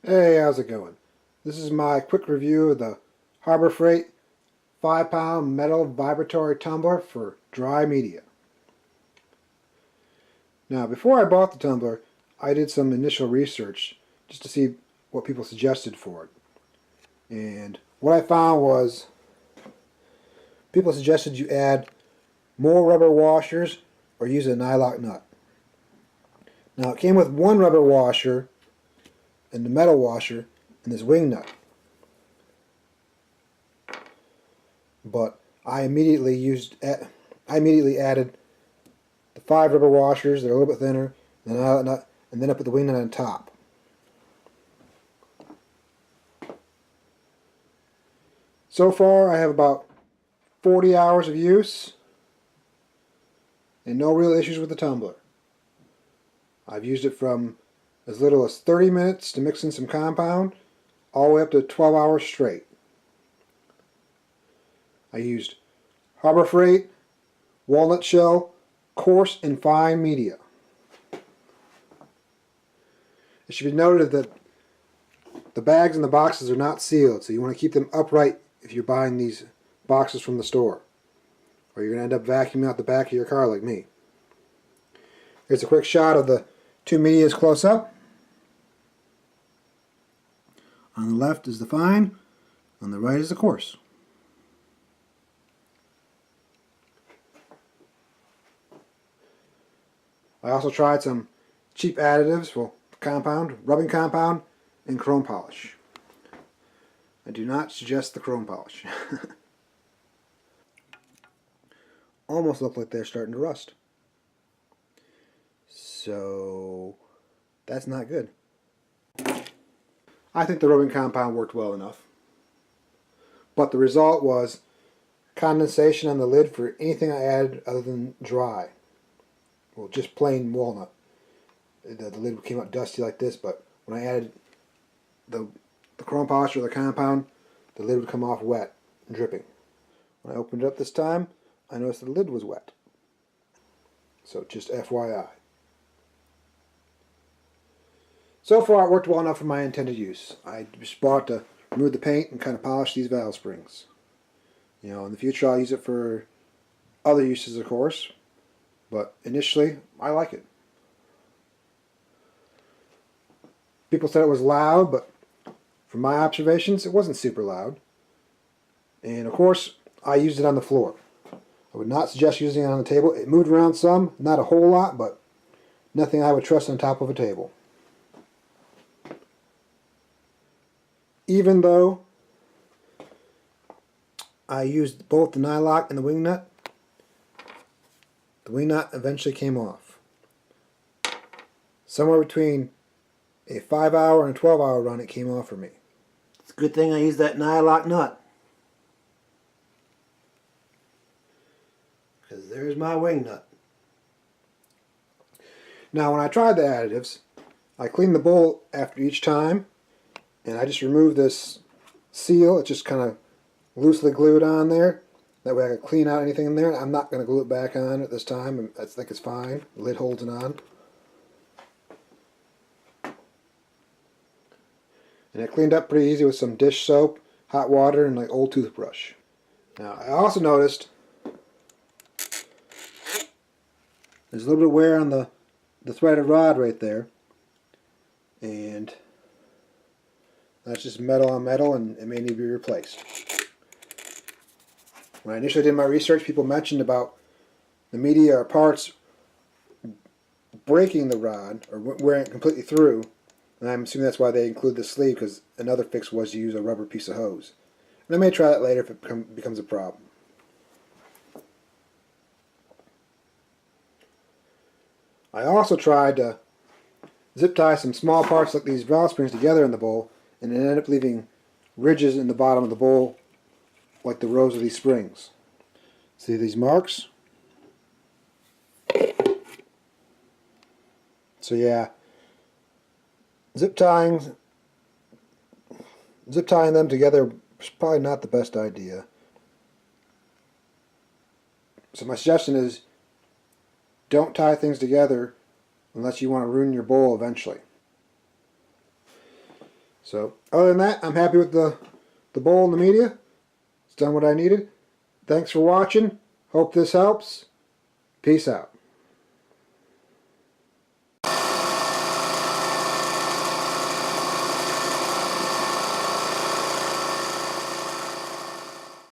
Hey, how's it going? This is my quick review of the Harbor Freight 5-pound metal vibratory tumbler for dry media. Now, before I bought the tumbler, I did some initial research just to see what people suggested for it. And what I found was people suggested you add more rubber washers or use a nylock nut. Now, it came with one rubber washer and the metal washer and this wing nut. But I immediately added the 5 rubber washers that are a little bit thinner, and then I put the wing nut on top. So far I have about 40 hours of use and no real issues with the tumbler. I've used it from as little as 30 minutes to mix in some compound, all the way up to 12 hours straight. I used Harbor Freight, walnut shell, coarse and fine media. It should be noted that the bags and the boxes are not sealed, so you want to keep them upright if you're buying these boxes from the store, or you're going to end up vacuuming out the back of your car like me. Here's a quick shot of the two medias close up. On the left is the fine, on the right is the coarse. I also tried some cheap additives for compound, rubbing compound, and chrome polish. I do not suggest the chrome polish. Almost look like they're starting to rust. So that's not good. I think the rubbing compound worked well enough. But the result was condensation on the lid for anything I added other than dry. Well, just plain walnut. The lid came out dusty like this, but when I added the chrome polish or the compound, the lid would come off wet and dripping. When I opened it up this time, I noticed the lid was wet. So just FYI. So far it worked well enough for my intended use. I just bought to remove the paint and kind of polish these valve springs. You know, in the future I'll use it for other uses, of course. But initially, I like it. People said it was loud, but from my observations, it wasn't super loud. And of course, I used it on the floor. I would not suggest using it on the table. It moved around some, not a whole lot, but nothing I would trust on top of a table. Even though I used both the nylock and the wing nut, the wing nut eventually came off. Somewhere between a 5-hour and a 12-hour run, it came off for me. It's a good thing I used that nylock nut, because there's my wing nut. Now when I tried the additives, I cleaned the bowl after each time, and I just removed this seal. It's just kind of loosely glued on there. That way I can clean out anything in there. I'm not going to glue it back on at this time. I think it's fine. The lid holds it on. And it cleaned up pretty easy with some dish soap, hot water, and like old toothbrush. Now I also noticed there's a little bit of wear on the threaded rod right there. And that's just metal on metal, and it may need to be replaced. When I initially did my research, people mentioned about the media or parts breaking the rod or wearing it completely through, and I'm assuming that's why they include the sleeve, because another fix was to use a rubber piece of hose. And I may try that later if it becomes a problem. I also tried to zip tie some small parts like these valve springs together in the bowl, and it ended up leaving ridges in the bottom of the bowl like the rows of these springs. See these marks? So yeah, zip tying them together is probably not the best idea. So my suggestion is, don't tie things together unless you want to ruin your bowl eventually. So other than that, I'm happy with the bowl and the media. It's done what I needed. Thanks for watching. Hope this helps. Peace out.